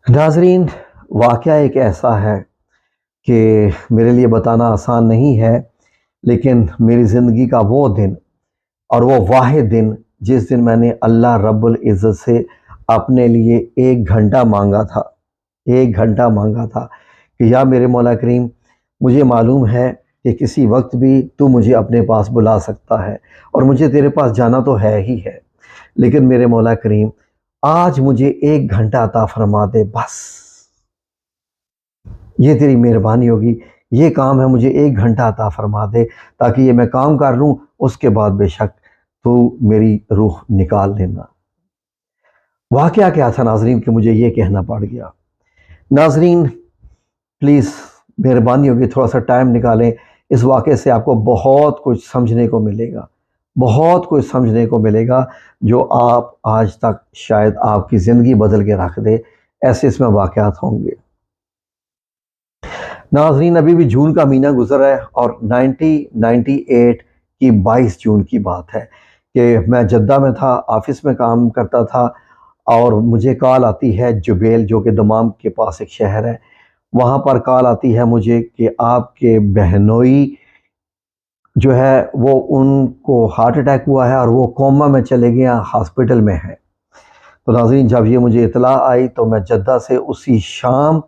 ناظرین، واقعہ ایک ایسا ہے کہ میرے لیے بتانا آسان نہیں ہے، لیکن میری زندگی کا وہ دن اور وہ واحد دن جس دن میں نے اللہ رب العزت سے اپنے لیے 1 گھنٹہ مانگا تھا، 1 گھنٹہ مانگا تھا کہ یا میرے مولا کریم، مجھے معلوم ہے کہ کسی وقت بھی تو مجھے اپنے پاس بلا سکتا ہے اور مجھے تیرے پاس جانا تو ہے ہی ہے، لیکن میرے مولا کریم آج مجھے 1 گھنٹہ عطا فرما دے، بس یہ تیری مہربانی ہوگی، یہ کام ہے، مجھے 1 گھنٹہ عطا فرما دے تاکہ یہ میں کام کر لوں، اس کے بعد بے شک تو میری روح نکال لینا۔ واقعہ کیا تھا ناظرین کہ مجھے یہ کہنا پڑ گیا؟ ناظرین پلیز مہربانی ہوگی تھوڑا سا ٹائم نکالیں، اس واقعے سے آپ کو بہت کچھ سمجھنے کو ملے گا، بہت کچھ سمجھنے کو ملے گا جو آپ آج تک شاید آپ کی زندگی بدل کے رکھ دے، ایسے اس میں واقعات ہوں گے۔ ناظرین ابھی بھی جون کا مہینہ گزر ہے اور 1998 کی 22 جون کی بات ہے کہ میں جدہ میں تھا، آفس میں کام کرتا تھا اور مجھے کال آتی ہے جبیل، جو کہ دمام کے پاس ایک شہر ہے، وہاں پر کال آتی ہے مجھے کہ آپ کے بہنوئی جو ہے وہ ان کو ہارٹ اٹیک ہوا ہے اور وہ کوما میں چلے گئے، ہاسپٹل میں ہیں۔ تو ناظرین جب یہ مجھے اطلاع آئی تو میں جدہ سے اسی شام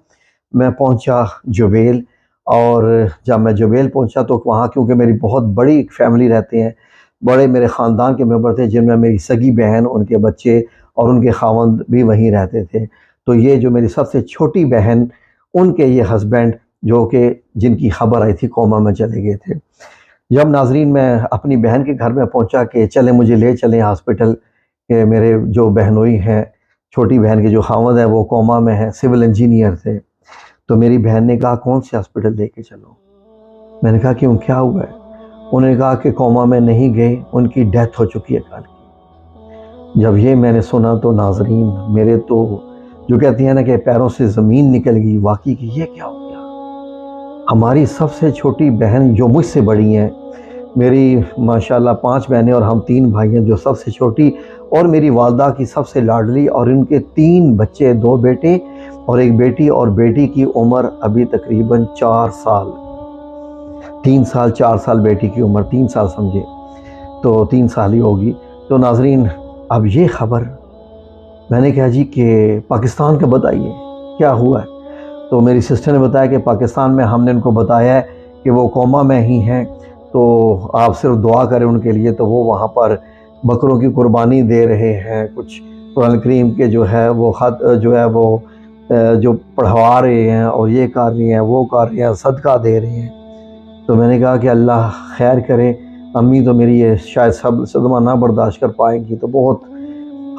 میں پہنچا جبیل، اور جب میں جبیل پہنچا تو وہاں کیونکہ میری بہت بڑی ایک فیملی رہتے ہیں، بڑے میرے خاندان کے ممبر تھے، جن میں میری سگی بہن، ان کے بچے اور ان کے خاوند بھی وہیں رہتے تھے۔ تو یہ جو میری سب سے چھوٹی بہن، ان کے یہ ہسبینڈ جو کہ جن کی خبر آئی تھی کوما میں چلے گئے تھے۔ جب ناظرین میں اپنی بہن کے گھر میں پہنچا کہ چلیں مجھے لے چلیں ہاسپٹل، کہ میرے جو بہنوئی ہیں، چھوٹی بہن کے جو خاوند ہیں وہ کوما میں ہیں، سول انجینئر تھے، تو میری بہن نے کہا کون سے ہاسپٹل لے کے چلو؟ میں نے کہا کیوں، کیا ہوا ہے؟ انہوں نے کہا کہ کوما میں نہیں گئے، ان کی ڈیتھ ہو چکی ہے کل کی۔ جب یہ میں نے سنا تو ناظرین میرے تو جو کہتی ہیں نا کہ پیروں سے زمین نکل گئی، واقعی کہ یہ کیا ہو گیا؟ ہماری سب سے چھوٹی بہن جو مجھ سے بڑی ہیں، میری ماشاءاللہ 5 بہنیں اور ہم 3 بھائی ہیں، جو سب سے چھوٹی اور میری والدہ کی سب سے لاڈلی، اور ان کے 3 بچے، 2 بیٹے اور 1 بیٹی، اور بیٹی کی عمر ابھی تقریباً 4 سال، 3 سال 4 سال بیٹی کی عمر، 3 سال سمجھے تو 3 سال ہی ہوگی۔ تو ناظرین اب یہ خبر میں نے کہا جی کہ پاکستان کا بتائیے کیا ہوا ہے؟ تو میری سسٹر نے بتایا کہ پاکستان میں ہم نے ان کو بتایا ہے کہ وہ کوما میں ہی ہیں، تو آپ صرف دعا کریں ان کے لیے۔ تو وہ وہاں پر بکروں کی قربانی دے رہے ہیں، کچھ قرآن کریم کے جو ہے وہ خط جو ہے وہ جو پڑھوا رہے ہیں، اور یہ کر رہے ہیں، وہ کر رہے ہیں، صدقہ دے رہے ہیں۔ تو میں نے کہا کہ اللہ خیر کرے، امی تو میری یہ شاید صدمہ نہ برداشت کر پائیں گی، تو بہت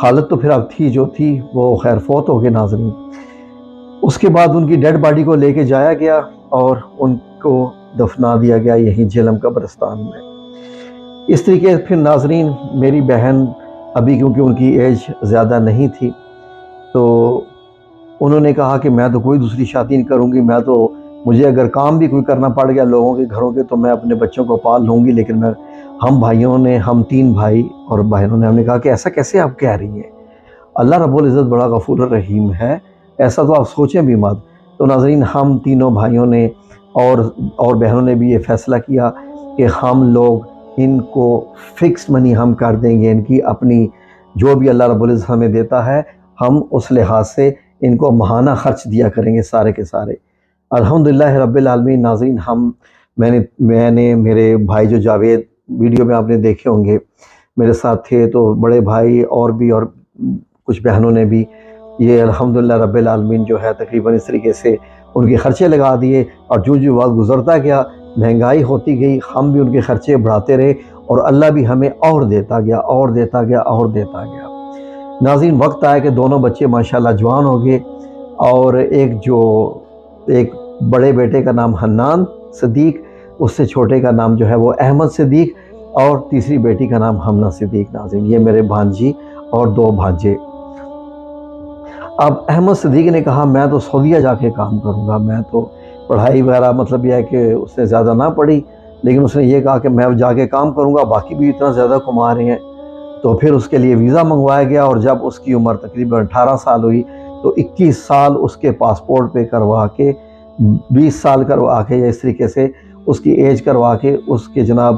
حالت تو پھر اب تھی جو تھی، وہ خیر فوت ہو گئے ناظرین۔ اس کے بعد ان کی ڈیڈ باڈی کو لے کے جایا گیا اور ان کو دفنا دیا گیا یہیں جہلم قبرستان میں۔ اس طریقے پھر ناظرین میری بہن ابھی کیونکہ ان کی ایج زیادہ نہیں تھی، تو انہوں نے کہا کہ میں تو کوئی دوسری شادی نہیں کروں گی، میں تو مجھے اگر کام بھی کوئی کرنا پڑ گیا لوگوں کے گھروں کے تو میں اپنے بچوں کو پال لوں گی، لیکن ہم بھائیوں نے، ہم 3 بھائی اور بہنوں نے، ہم نے کہا کہ ایسا کیسے آپ کہہ رہی ہیں؟ اللہ رب العزت بڑا غفور الرحیم ہے، ایسا تو آپ سوچیں بھی مت۔ تو ناظرین ہم تینوں بھائیوں نے اور بہنوں نے بھی یہ فیصلہ کیا کہ ہم لوگ ان کو فکس منی ہم کر دیں گے، ان کی اپنی جو بھی اللہ رب العزت ہمیں دیتا ہے ہم اس لحاظ سے ان کو ماہانہ خرچ دیا کریں گے سارے کے سارے۔ الحمدللہ رب العالمین ناظرین میں نے میرے بھائی جو جاوید، ویڈیو میں آپ نے دیکھے ہوں گے، میرے ساتھ تھے، تو بڑے بھائی اور کچھ بہنوں نے بھی یہ الحمدللہ رب العالمین جو ہے تقریباً اس طریقے سے ان کے خرچے لگا دیے، اور جو وقت گزرتا گیا، مہنگائی ہوتی گئی، ہم بھی ان کے خرچے بڑھاتے رہے، اور اللہ بھی ہمیں اور دیتا گیا اور دیتا گیا اور دیتا گیا۔ ناظرین وقت آیا کہ دونوں بچے ماشاءاللہ جوان ہو گئے، اور ایک بڑے بیٹے کا نام حنان صدیق، اس سے چھوٹے کا نام جو ہے وہ احمد صدیق، اور تیسری بیٹی کا نام حمنہ صدیق۔ ناظرین یہ میرے بھانجی اور 2 بھانجے۔ اب احمد صدیق نے کہا میں تو سعودیہ جا کے کام کروں گا، میں تو پڑھائی وغیرہ مطلب یہ ہے کہ اس نے زیادہ نہ پڑھی، لیکن اس نے یہ کہا کہ میں جا کے کام کروں گا، باقی بھی اتنا زیادہ کما رہے ہیں۔ تو پھر اس کے لیے ویزا منگوایا گیا، اور جب اس کی عمر تقریباً 18 سال ہوئی تو 21 سال اس کے پاسپورٹ پہ کروا کے 20 سال کروا کے یا اس طریقے سے اس کی ایج کروا کے اس کے جناب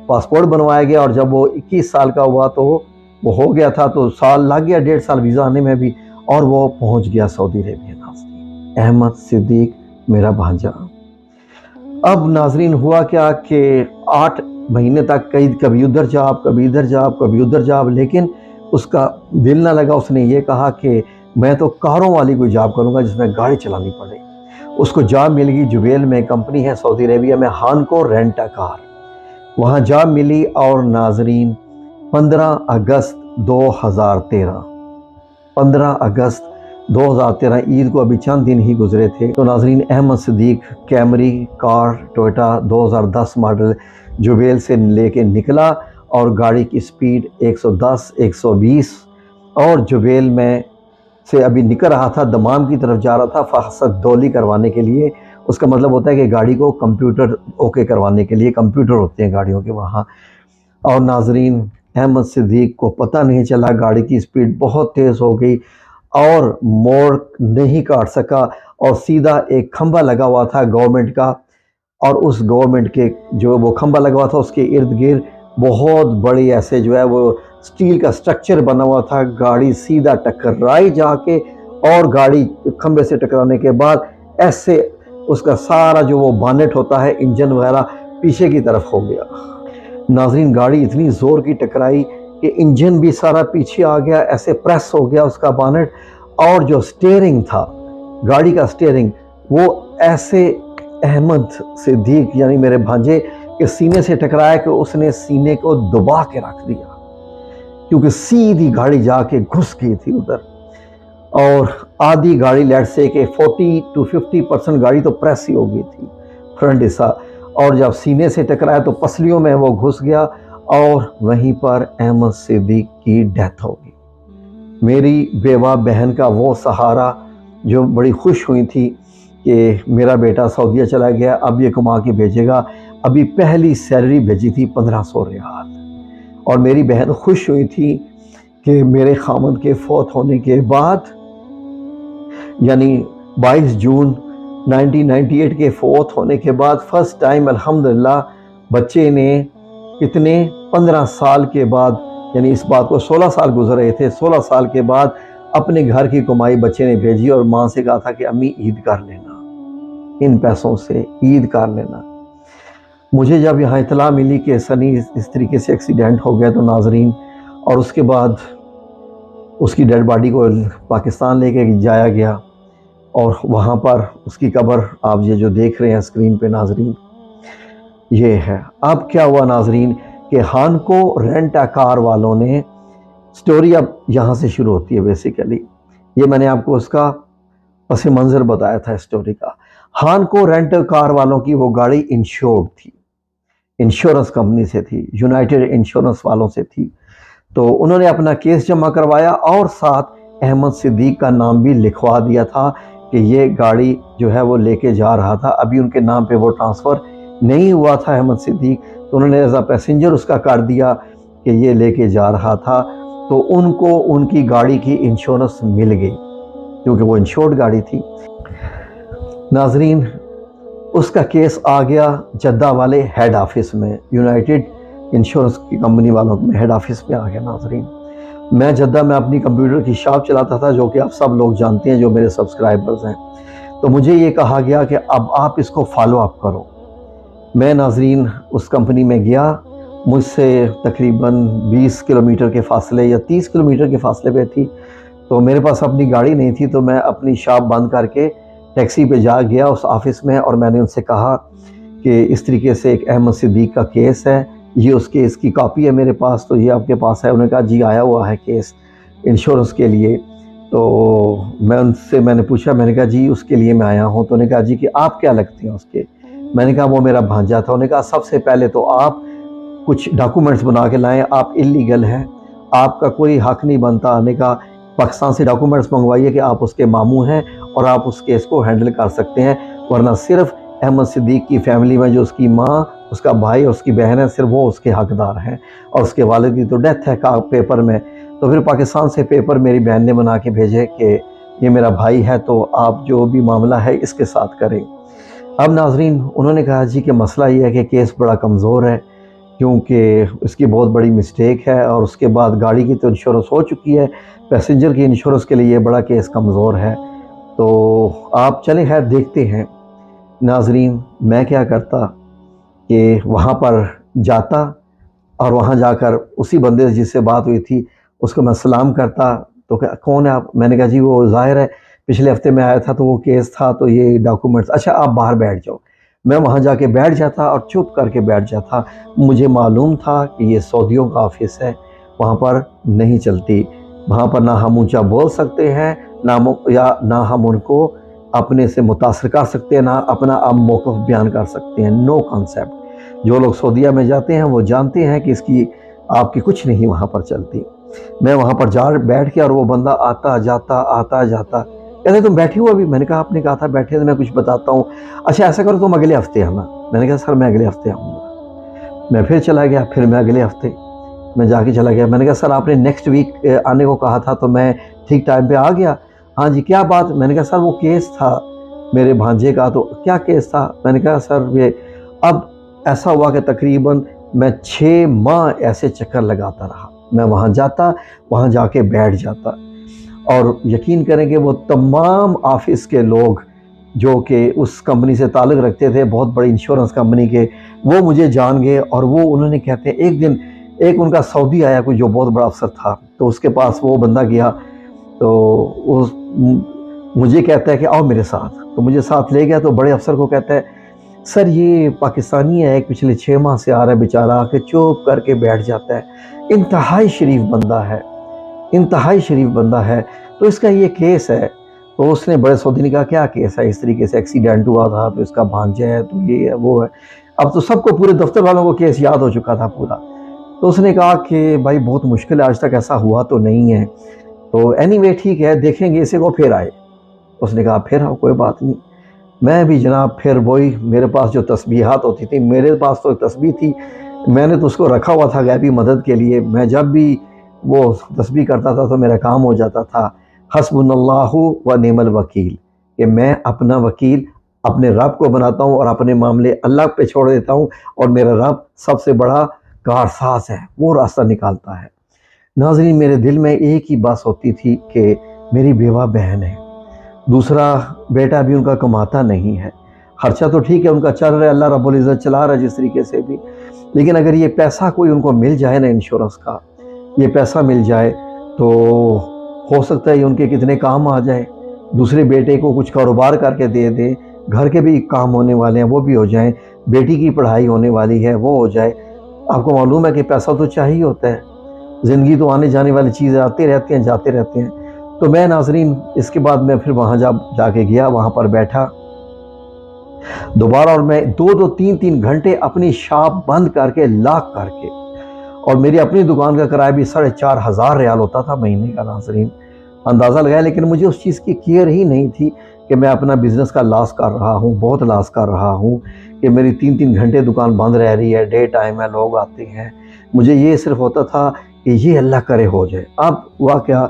پاسپورٹ بنوایا گیا، اور جب وہ 21 سال کا ہوا تو وہ ہو گیا تھا، تو سال لگ گیا 1.5 سال ویزا آنے میں بھی، اور وہ پہنچ گیا سعودی عربیہ۔ ناظرین، احمد صدیق میرا بھانجا۔ اب ناظرین ہوا کیا کہ 8 مہینے تک کبھی ادھر جاب کبھی ادھر جاب کبھی ادھر جاب، لیکن اس کا دل نہ لگا۔ اس نے یہ کہا کہ میں تو کاروں والی کوئی جاب کروں گا جس میں گاڑی چلانی پڑے۔ اس کو جاب مل گئی جبیل میں، کمپنی ہے سعودی عربیہ میں، ہانکو رینٹ اے کار، وہاں جاب ملی۔ اور ناظرین 15 اگست 2013 15 اگست 2013 عید کو ابھی چند دن ہی گزرے تھے، تو ناظرین احمد صدیق کیمری کار ٹویوٹا 2010 ماڈل جبیل سے لے کے نکلا، اور گاڑی کی سپیڈ 110 120، اور جبیل میں سے ابھی نکل رہا تھا، دمام کی طرف جا رہا تھا فحصت دولی کروانے کے لیے۔ اس کا مطلب ہوتا ہے کہ گاڑی کو کمپیوٹر اوکے کروانے کے لیے، کمپیوٹر ہوتے ہیں گاڑیوں کے وہاں۔ اور ناظرین احمد صدیق کو پتہ نہیں چلا، گاڑی کی سپیڈ بہت تیز ہو گئی اور موڑ نہیں کاٹ سکا، اور سیدھا ایک کھمبا لگا ہوا تھا گورنمنٹ کا، اور اس گورنمنٹ کے جو وہ کھمبا لگا ہوا تھا اس کے ارد گرد بہت بڑی ایسے جو ہے وہ سٹیل کا سٹرکچر بنا ہوا تھا۔ گاڑی سیدھا ٹکرائی جا کے، اور گاڑی کھمبے سے ٹکرانے کے بعد ایسے اس کا سارا جو وہ بانٹ ہوتا ہے انجن وغیرہ پیچھے کی طرف ہو گیا۔ ناظرین گاڑی اتنی زور کی ٹکرائی کہ انجن بھی سارا پیچھے آ گیا، ایسے پریس ہو گیا اس کا بانٹ، اور جو سٹیئرنگ تھا گاڑی کا سٹیئرنگ وہ ایسے احمد صدیق یعنی میرے بھانجے کے سینے سے ٹکرایا کہ اس نے سینے کو دبا کے رکھ دیا، کیونکہ سیدھی گاڑی جا کے گھس گئی تھی ادھر، اور آدھی گاڑی لیٹ سے کہ 40 to 50% گاڑی تو پریس ہی ہو گئی تھی فرنٹ حصہ، اور جب سینے سے ٹکرایا تو پسلیوں میں وہ گھس گیا، اور وہیں پر احمد صدیق کی ڈیتھ ہو گئی۔ میری بیوہ بہن کا وہ سہارا جو بڑی خوش ہوئی تھی کہ میرا بیٹا سعودیہ چلا گیا، اب یہ کما کے بھیجے گا، ابھی پہلی سیلری بھیجی تھی 1500 ریال، اور میری بہن خوش ہوئی تھی کہ میرے خامد کے فوت ہونے کے بعد، یعنی 22 جون 1998 کے فوت ہونے کے بعد فرسٹ ٹائم الحمدللہ بچے نے کتنے 15 سال کے بعد، یعنی اس بات کو 16 سال گزر رہے تھے، 16 سال کے بعد اپنے گھر کی کمائی بچے نے بھیجی، اور ماں سے کہا تھا کہ امی عید کر لینا، ان پیسوں سے عید کر لینا۔ مجھے جب یہاں اطلاع ملی کہ سنی اس طریقے سے ایکسیڈنٹ ہو گیا تو ناظرین، اور اس کے بعد اس کی ڈیڈ باڈی کو پاکستان لے کے جایا گیا، اور وہاں پر اس کی قبر آپ یہ جو دیکھ رہے ہیں اسکرین پہ ناظرین یہ ہے۔ اب کیا ہوا ناظرین کہ ہانکو رینٹ اے کار والوں نے، سٹوری اب یہاں سے شروع ہوتی ہے بیسیکلی، یہ میں نے آپ کو اس کا پس منظر بتایا تھا سٹوری کا۔ ہانکو رینٹ اے کار والوں کی وہ گاڑی انشورڈ تھی، انشورنس کمپنی سے تھی، یونائٹڈ انشورنس والوں سے تھی، تو انہوں نے اپنا کیس جمع کروایا، اور ساتھ احمد صدیق کا نام بھی لکھوا دیا تھا کہ یہ گاڑی جو ہے وہ لے کے جا رہا تھا، ابھی ان کے نام پہ وہ ٹرانسفر نہیں ہوا تھا احمد صدیق، تو انہوں نے ایز اے پیسنجر اس کا کر دیا کہ یہ لے کے جا رہا تھا، تو ان کو ان کی گاڑی کی انشورنس مل گئی کیونکہ وہ انشورڈ گاڑی تھی۔ ناظرین اس کا کیس آ گیا جدہ والے ہیڈ آفس میں، یونائٹڈ انشورنس کی کمپنی والوں میں ہیڈ آفس میں آ گیا۔ ناظرین میں جدہ میں اپنی کمپیوٹر کی شاپ چلاتا تھا، جو کہ آپ سب لوگ جانتے ہیں جو میرے سبسکرائبرز ہیں، تو مجھے یہ کہا گیا کہ اب آپ اس کو فالو اپ کرو۔ میں ناظرین اس کمپنی میں گیا، مجھ سے تقریباً 20 کلومیٹر کے فاصلے یا 30 کلومیٹر کے فاصلے پہ تھی، تو میرے پاس اپنی گاڑی نہیں تھی، تو میں اپنی شاپ بند کر کے ٹیکسی پہ جا گیا اس آفس میں، اور میں نے ان سے کہا کہ اس طریقے سے ایک احمد صدیق کا کیس ہے، یہ اس کیس کی کاپی ہے میرے پاس، تو یہ آپ کے پاس ہے؟ انہوں نے کہا جی آیا ہوا ہے کیس انشورنس کے لیے۔ تو میں نے پوچھا، میں نے کہا جی اس کے لیے میں آیا ہوں، تو انہوں نے کہا جی کہ آپ کیا لگتے ہیں اس کے؟ میں نے کہا وہ میرا بھانجا تھا۔ انہوں نے کہا سب سے پہلے تو آپ کچھ ڈاکومنٹس بنا کے لائیں، آپ اللیگل ہیں، آپ کا کوئی حق نہیں بنتا آنے کا، پاکستان سے ڈاکومنٹس منگوائیے کہ آپ اس کے ماموں ہیں اور آپ اس کیس کو ہینڈل کر سکتے ہیں، ورنہ صرف احمد صدیق کی فیملی میں جو اس کی ماں، اس کا بھائی اور اس کی بہن ہے، صرف وہ اس کے حقدار ہیں، اور اس کے والد کی تو ڈیتھ ہے پیپر میں۔ تو پھر پاکستان سے پیپر میری بہن نے بنا کے بھیجے کہ یہ میرا بھائی ہے تو آپ جو بھی معاملہ ہے اس کے ساتھ کریں۔ اب ناظرین انہوں نے کہا جی کہ مسئلہ یہ ہے کہ کیس بڑا کمزور ہے، کیونکہ اس کی بہت بڑی مسٹیک ہے، اور اس کے بعد گاڑی کی تو انشورنس ہو چکی ہے، پیسنجر کی انشورنس کے لیے یہ بڑا کیس کمزور ہے، تو آپ چلیں خیر دیکھتے ہیں۔ ناظرین میں کیا کرتا کہ وہاں پر جاتا، اور وہاں جا کر اسی بندے سے جس سے بات ہوئی تھی اس کو میں سلام کرتا، تو کون ہے آپ؟ میں نے کہا جی وہ ظاہر ہے پچھلے ہفتے میں آیا تھا تو وہ کیس تھا تو یہ ڈاکومنٹس، اچھا آپ باہر بیٹھ جاؤ۔ میں وہاں جا کے بیٹھ جاتا اور چپ کر کے بیٹھ جاتا۔ مجھے معلوم تھا کہ یہ سعودیوں کا آفس ہے، وہاں پر نہیں چلتی، وہاں پر نہ ہم اونچا بول سکتے ہیں نہ ہم ان کو اپنے سے متاثر کر سکتے ہیں، نہ اپنا موقف بیان کر سکتے ہیں، نو کانسیپٹ۔ جو لوگ سعودیہ میں جاتے ہیں وہ جانتے ہیں کہ اس کی آپ کی کچھ نہیں وہاں پر چلتی۔ میں وہاں پر بیٹھ کے، اور وہ بندہ آتا جاتا کہتے تم بیٹھی ہو ابھی؟ میں نے کہا آپ نے کہا تھا بیٹھے تو میں کچھ بتاتا ہوں۔ اچھا ایسا کرو تم اگلے ہفتے آنا۔ میں نے کہا سر میں اگلے ہفتے آؤں گا۔ میں پھر چلا گیا، پھر میں اگلے ہفتے میں جا کے چلا گیا۔ میں نے کہا سر آپ نے نیکسٹ ویک آنے کو کہا تھا تو میں ٹھیک ٹائم پہ آ گیا۔ ہاں جی کیا بات؟ میں نے کہا سر وہ کیس تھا میرے بھانجے کا۔ تو کیا کیس تھا؟ میں نے کہا سر یہ اب ایسا ہوا کہ تقریباً میں 6 ماہ ایسے چکر لگاتا رہا۔ میں وہاں جاتا، وہاں جا کے بیٹھ جاتا، اور یقین کریں کہ وہ تمام آفس کے لوگ جو کہ اس کمپنی سے تعلق رکھتے تھے، بہت بڑی انشورنس کمپنی کے، وہ مجھے جان گئے، اور وہ انہوں نے کہتے ہیں ایک دن ایک ان کا سعودی آیا کوئی جو بہت بڑا افسر تھا، تو اس کے پاس وہ بندہ گیا تو مجھے کہتا ہے کہ آؤ میرے ساتھ، تو مجھے ساتھ لے گیا، تو بڑے افسر کو کہتا ہے سر یہ پاکستانی ہے، ایک پچھلے 6 ماہ سے آ رہا ہے بیچارہ، آ کے چوپ کر کے بیٹھ جاتا ہے، انتہائی شریف بندہ ہے، انتہائی شریف بندہ ہے، تو اس کا یہ کیس ہے۔ تو اس نے بڑے سعودی نے کہا کیا کیس ہے؟ اس طریقے سے ایکسیڈنٹ ہوا تھا تو اس کا بھانجا ہے تو یہ ہے وہ ہے۔ اب تو سب کو پورے دفتر والوں کو کیس یاد ہو چکا تھا پورا۔ تو اس نے کہا کہ بھائی بہت مشکل ہے، آج تک ایسا ہوا تو نہیں ہے، تو اینی وے ٹھیک ہے دیکھیں گے اسے کو، پھر آئے۔ اس نے کہا پھر آؤ کوئی بات نہیں۔ میں بھی جناب پھر وہی میرے پاس جو تسبیحات ہوتی تھی، میرے پاس تو ایک تسبیح تھی، میں نے تو اس کو رکھا ہوا تھا غیبی مدد کے لیے، میں جب بھی وہ تسبیح کرتا تھا تو میرا کام ہو جاتا تھا، حسبنا اللہ و نعم الوکیل، کہ میں اپنا وکیل اپنے رب کو بناتا ہوں اور اپنے معاملے اللہ پہ چھوڑ دیتا ہوں، اور میرا رب سب سے بڑا کارساز ہے، وہ راستہ نکالتا ہے۔ ناظرین میرے دل میں ایک ہی بات ہوتی تھی کہ میری بیوہ بہن ہے، دوسرا بیٹا بھی ان کا کماتا نہیں ہے، خرچہ تو ٹھیک ہے ان کا چل رہا ہے، اللہ رب العزت چلا رہا ہے جس طریقے سے بھی، لیکن اگر یہ پیسہ کوئی ان کو مل جائے نا انشورنس کا، یہ پیسہ مل جائے تو ہو سکتا ہے یہ ان کے کتنے کام آ جائے، دوسرے بیٹے کو کچھ کاروبار کر کے دے دیں، گھر کے بھی کام ہونے والے ہیں وہ بھی ہو جائیں، بیٹی کی پڑھائی ہونے والی ہے وہ ہو جائے۔ آپ کو معلوم ہے کہ پیسہ تو چاہیے ہوتا ہے، زندگی تو آنے جانے والی چیزیں آتے رہتے ہیں جاتے رہتے ہیں۔ تو میں ناظرین اس کے بعد میں پھر وہاں جا کے گیا، وہاں پر بیٹھا دوبارہ، اور میں 2-3 گھنٹے اپنی شاپ بند کر کے لاک کر کے، اور میری اپنی دکان کا کرایہ بھی 4,500 ریال ہوتا تھا مہینے کا۔ ناظرین اندازہ لگایا، لیکن مجھے اس چیز کی کیئر ہی نہیں تھی کہ میں اپنا بزنس کا لاس کر رہا ہوں، بہت لاس کر رہا ہوں، کہ میری 3 گھنٹے دکان بند رہ رہی ہے، ڈے ٹائم ہے، لوگ آتے ہیں، مجھے یہ صرف ہوتا تھا کہ یہ اللہ کرے ہو جائے۔ اب ہوا کیا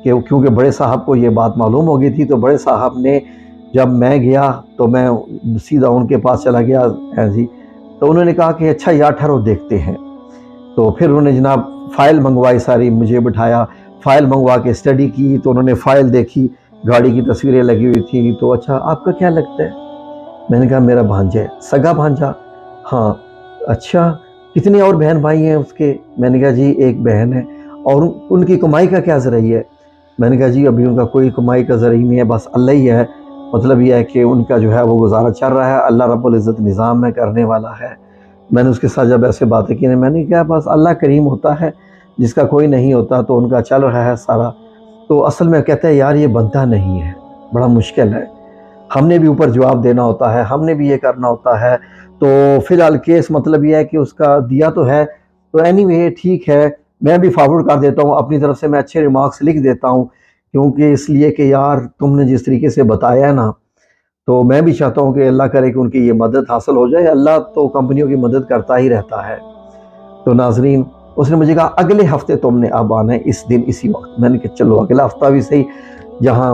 کہ کیونکہ بڑے صاحب کو یہ بات معلوم ہو گئی تھی، تو بڑے صاحب نے جب میں گیا تو میں سیدھا ان کے پاس چلا گیا جی، تو انہوں نے کہا کہ اچھا یار ٹھہرو دیکھتے ہیں۔ تو پھر انہوں نے جناب فائل منگوائی ساری، مجھے بٹھایا، فائل منگوا کے اسٹڈی کی، تو انہوں نے فائل دیکھی، گاڑی کی تصویریں لگی ہوئی تھی، تو اچھا آپ کا کیا لگتا ہے؟ میں نے کہا میرا بھانجا ہے۔ سگا بھانجا؟ ہاں۔ اچھا کتنے اور بہن بھائی ہیں اس کے؟ میں نے کہا جی ایک بہن ہے۔ اور ان کی کمائی کا کیا ذریعہ ہے؟ میں نے کہا جی ابھی ان کا کوئی کمائی کا ذریعہ نہیں ہے، بس اللہ ہی ہے، مطلب یہ ہے کہ ان کا جو ہے وہ گزارا چل رہا ہے، اللہ رب العزت نظام میں کرنے والا ہے۔ میں نے اس کے ساتھ جب ایسے باتیں کی، میں نے کہا بس اللہ کریم ہوتا ہے، جس کا کوئی نہیں ہوتا، تو ان کا چل رہا ہے سارا۔ تو اصل میں کہتا ہے یار یہ بنتا نہیں ہے، بڑا مشکل ہے، ہم نے بھی اوپر جواب دینا ہوتا ہے، ہم نے بھی یہ کرنا ہوتا ہے۔ تو فی الحال کیس مطلب یہ ہے کہ اس کا دیا تو ہے، تو اینی وے ٹھیک ہے، میں بھی فارورڈ کر دیتا ہوں اپنی طرف سے، میں اچھے ریمارکس لکھ دیتا ہوں، کیونکہ اس لیے کہ یار تم نے جس طریقے سے بتایا ہے نا، تو میں بھی چاہتا ہوں کہ اللہ کرے کہ ان کی یہ مدد حاصل ہو جائے، اللہ تو کمپنیوں کی مدد کرتا ہی رہتا ہے۔ تو ناظرین اس نے مجھے کہا اگلے ہفتے تم نے اب آنا ہے اس دن اسی وقت۔ میں نے کہا چلو اگلا ہفتہ بھی صحیح، جہاں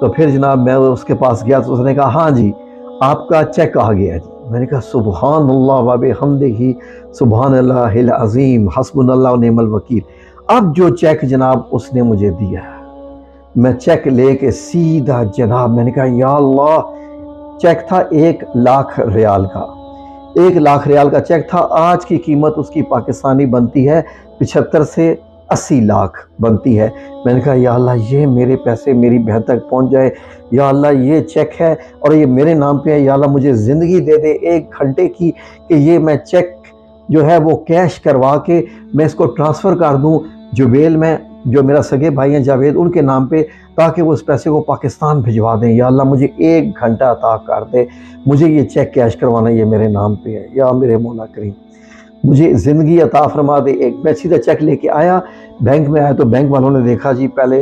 تو پھر جناب میں اس کے پاس گیا تو اس نے کہا ہاں جی آپ کا چیک آ گیا جی۔ میں نے کہا سبحان اللہ و بحمدہ سبحان اللہ العظیم حسبنا اللہ و نعم الوکیل۔ اب جو چیک جناب اس نے مجھے دیا ہے، میں چیک لے کے سیدھا جناب میں نے کہا یا اللہ، چیک تھا 1,00,000 ریال کا، 1,00,000 ریال کا چیک تھا۔ آج کی قیمت اس کی پاکستانی بنتی ہے 75 سے 80 لاکھ بنتی ہے۔ میں نے کہا یا اللہ یہ میرے پیسے میری بہن تک پہنچ جائے، یا اللہ یہ چیک ہے اور یہ میرے نام پہ ہے، یا اللہ مجھے زندگی دے دے 1 گھنٹے کی کہ یہ میں چیک جو ہے وہ کیش کروا کے میں اس کو ٹرانسفر کر دوں جبیل میں، جو میرا سگے بھائی ہیں جاوید، ان کے نام پہ، تاکہ وہ اس پیسے کو پاکستان بھجوا دیں۔ یا اللہ مجھے 1 گھنٹہ عطا کر دے، مجھے یہ چیک کیش کروانا، یہ میرے نام پہ ہے، یا میرے مولا کریم مجھے زندگی عطا فرما دے۔ میں سیدھا چیک لے کے آیا، بینک میں آیا تو بینک والوں نے دیکھا جی پہلے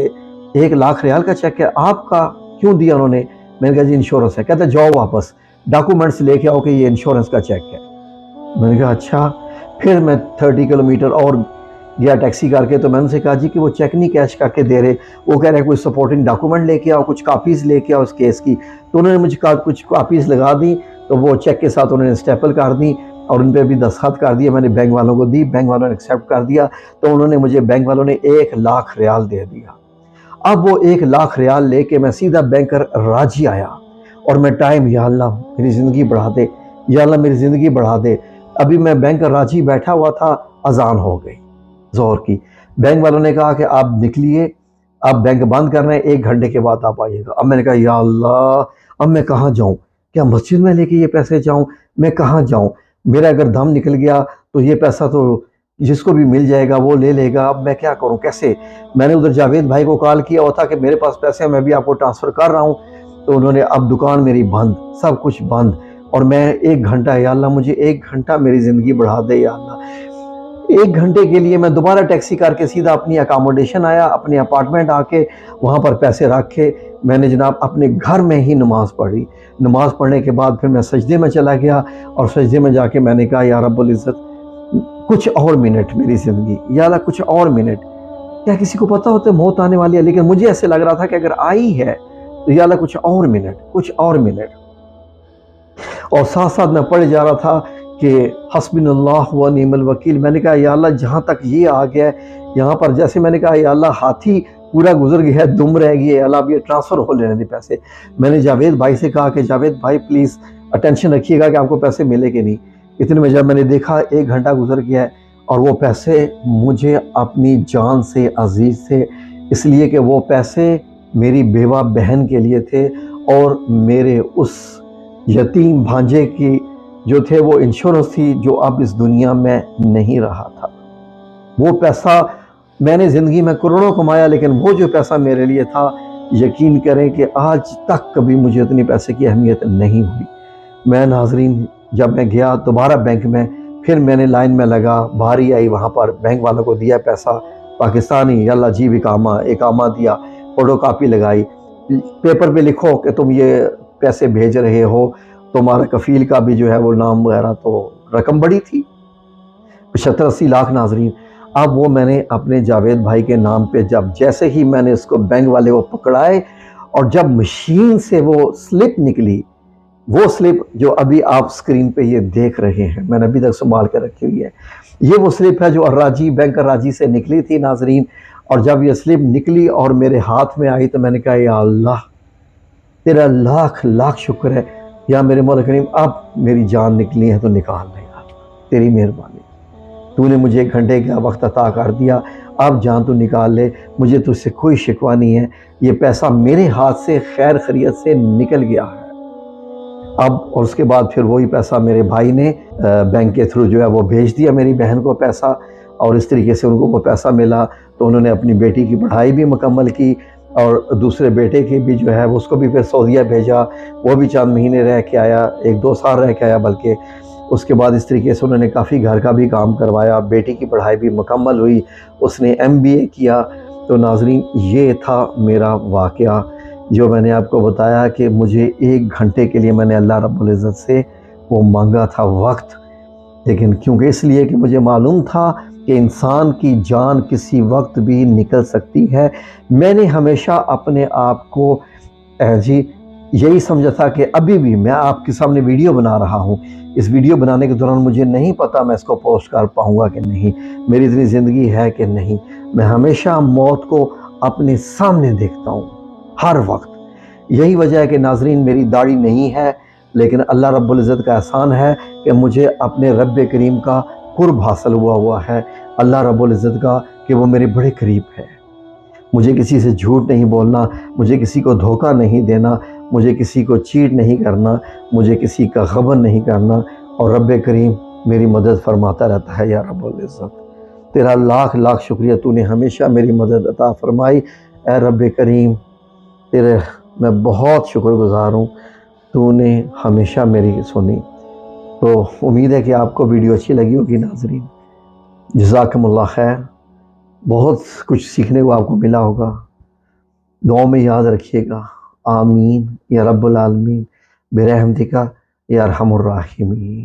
1,00,000 ریال کا چیک ہے، آپ کا کیوں دیا انہوں نے؟ میں نے کہا جی انشورنس ہے۔ کہتے جاؤ واپس ڈاکومنٹس لے کے آؤ کہ یہ انشورنس کا چیک ہے۔ میں نے کہا اچھا۔ پھر میں 30 کلومیٹر اور گیا ٹیکسی کر کے، تو میں نے ان سے کہا جی کہ وہ چیک نہیں کیش کر کے دے رہے، وہ کہہ رہے کوئی سپورٹنگ ڈاکومنٹ لے کے آؤ، کچھ کاپیز لے کے آؤ اس کیس کی۔ تو انہوں نے مجھے کچھ کاپیز لگا دی، تو وہ چیک کے ساتھ انہوں نے اسٹیپل کر دی اور ان پہ بھی دستخط کر دیا۔ میں نے بینک والوں کو دی، بینک والوں نے ایکسیپٹ کر دیا، تو انہوں نے مجھے بینک والوں نے 1,00,000 ریال دے دیا۔ اب وہ 1,00,000 ریال لے کے میں سیدھا بینکر راجی آیا، اور میں ٹائم یا اللہ میری زندگی بڑھا دے، یا اللہ میری زندگی بڑھا دے۔ ابھی میں بینکر راجی بیٹھا ہوا تھا، اذان ہو گئی ظہر کی۔ بینک والوں نے کہا کہ آپ نکلیے، آپ بینک بند کر رہے ہیں، 1 گھنٹے کے بعد آپ آئیے گا۔ اب میں نے کہا یا اللہ اب میں کہاں جاؤں؟ کیا مسجد میں لے کے یہ پیسے جاؤں؟ میں کہاں جاؤں؟ میرا اگر دم نکل گیا تو یہ پیسہ تو جس کو بھی مل جائے گا وہ لے لے گا، اب میں کیا کروں کیسے؟ میں نے ادھر جاوید بھائی کو کال کیا ہوا تھا کہ میرے پاس پیسے ہیں، میں بھی آپ کو ٹرانسفر کر رہا ہوں، تو انہوں نے اب دکان میری بند، سب کچھ بند، اور میں 1 گھنٹہ یا اللہ مجھے 1 گھنٹہ میری زندگی بڑھا دے یا اللہ۔ 1 گھنٹے کے لیے میں دوبارہ ٹیکسی کر کے سیدھا اپنی اکاموڈیشن آیا، اپنے اپارٹمنٹ آ کے وہاں پر پیسے رکھ کے میں نے جناب اپنے گھر میں ہی نماز پڑھی۔ نماز پڑھنے کے بعد پھر میں سجدے میں چلا گیا، اور سجدے میں جا کے میں نے کہا یا رب العزت کچھ اور منٹ میری زندگی، یا اللہ کچھ اور منٹ۔ کیا کسی کو پتہ ہوتا ہے موت آنے والی ہے؟ لیکن مجھے ایسے لگ رہا تھا کہ اگر آئی ہے تو یا اللہ کچھ اور منٹ، کچھ اور منٹ۔ اور ساتھ ساتھ میں پڑھ جا رہا تھا کہ حسبنا اللہ و نعم الوکیل۔ میں نے کہا یا اللہ جہاں تک یہ آ گیا ہے، یہاں پر جیسے میں نے کہا یا اللہ ہاتھی پورا گزر گیا ہے، دم رہ گئی ہے، اللہ اب یہ ٹرانسفر ہو لینے دے پیسے۔ میں نے جاوید بھائی سے کہا کہ جاوید بھائی پلیز اٹینشن رکھیے گا کہ آپ کو پیسے ملے کہ نہیں۔ اتنے میں جب میں نے دیکھا 1 گھنٹہ گزر گیا ہے، اور وہ پیسے مجھے اپنی جان سے عزیز تھے، اس لیے کہ وہ پیسے میری بیوہ بہن کے لیے تھے، اور میرے اس یتیم بھانجے کی جو تھے وہ انشورنس تھی جو اب اس دنیا میں نہیں رہا تھا۔ وہ پیسہ میں نے زندگی میں کروڑوں کمایا، لیکن وہ جو پیسہ میرے لیے تھا، یقین کریں کہ آج تک کبھی مجھے اتنی پیسے کی اہمیت نہیں ہوئی۔ میں ناظرین جب میں گیا دوبارہ بینک میں، پھر میں نے لائن میں لگا، بھاری آئی، وہاں پر بینک والوں کو دیا پیسہ پاکستانی، یا اللہ جی اقامہ دیا، فوٹو کاپی لگائی، پیپر پہ لکھو کہ تم یہ پیسے بھیج رہے ہو، تمہارا کفیل کا بھی جو ہے وہ نام وغیرہ، تو رقم بڑی تھی 75-80 لاکھ ناظرین۔ اب وہ میں نے اپنے جاوید بھائی کے نام پہ جیسے ہی میں نے اس کو بینک والے وہ پکڑائے، اور جب مشین سے وہ سلپ نکلی، وہ سلپ جو ابھی آپ سکرین پہ یہ دیکھ رہے ہیں، میں نے ابھی تک سنبھال کے رکھی ہوئی ہے، یہ وہ سلپ ہے جو الراجی بینک الراجی سے نکلی تھی ناظرین۔ اور جب یہ سلپ نکلی اور میرے ہاتھ میں آئی تو میں نے کہا یا اللہ تیرا لاکھ لاکھ شکر ہے، یا میرے مولا کریم اب میری جان نکلی ہے تو نکال لے گا، تیری مہربانی، تو نے مجھے 1 گھنٹے کا وقت عطا کر دیا، اب جان تو نکال لے، مجھے تجھ سے کوئی شکوہ نہیں ہے، یہ پیسہ میرے ہاتھ سے خیر خیریت سے نکل گیا ہے اب۔ اور اس کے بعد پھر وہی پیسہ میرے بھائی نے بینک کے تھرو جو ہے وہ بھیج دیا میری بہن کو پیسہ، اور اس طریقے سے ان کو وہ پیسہ ملا، تو انہوں نے اپنی بیٹی کی پڑھائی بھی مکمل کی، اور دوسرے بیٹے کی بھی جو ہے اس کو بھی پھر سعودیہ بھیجا، وہ بھی چند مہینے رہ کے آیا، 1-2 سال رہ کے آیا بلکہ۔ اس کے بعد اس طریقے سے انہوں نے کافی گھر کا بھی کام کروایا، بیٹی کی پڑھائی بھی مکمل ہوئی، اس نے MBA کیا۔ تو ناظرین یہ تھا میرا واقعہ جو میں نے آپ کو بتایا کہ مجھے 1 گھنٹے کے لیے میں نے اللہ رب العزت سے وہ مانگا تھا وقت، لیکن کیونکہ اس لیے کہ مجھے معلوم تھا کہ انسان کی جان کسی وقت بھی نکل سکتی ہے۔ میں نے ہمیشہ اپنے آپ کو جی یہی سمجھا تھا کہ ابھی بھی میں آپ کے سامنے ویڈیو بنا رہا ہوں، اس ویڈیو بنانے کے دوران مجھے نہیں پتا میں اس کو پوسٹ کر پاؤں گا کہ نہیں، میری اتنی زندگی ہے کہ نہیں۔ میں ہمیشہ موت کو اپنے سامنے دیکھتا ہوں ہر وقت۔ یہی وجہ ہے کہ ناظرین میری داڑھی نہیں ہے، لیکن اللہ رب العزت کا احسان ہے کہ مجھے اپنے رب کریم کا قرب حاصل ہوا ہے، اللہ رب العزت کا کہ وہ میرے بڑے قریب ہے۔ مجھے کسی سے جھوٹ نہیں بولنا، مجھے کسی کو دھوکہ نہیں دینا، مجھے کسی کو چیٹ نہیں کرنا، مجھے کسی کا غبن نہیں کرنا، اور رب کریم میری مدد فرماتا رہتا ہے۔ یا رب العزت تیرا لاکھ لاکھ شکریہ، تو نے ہمیشہ میری مدد عطا فرمائی۔ اے رب کریم تیرے میں بہت شکر گزار ہوں، تو نے ہمیشہ میری سنی۔ تو امید ہے کہ آپ کو ویڈیو اچھی لگی ہوگی ناظرین۔ جزاکم اللہ خیر، بہت کچھ سیکھنے کو آپ کو ملا ہوگا۔ دعاؤں میں یاد رکھیے گا۔ آمین یا رب العالمین برحمتک یا ارحم الراحمین۔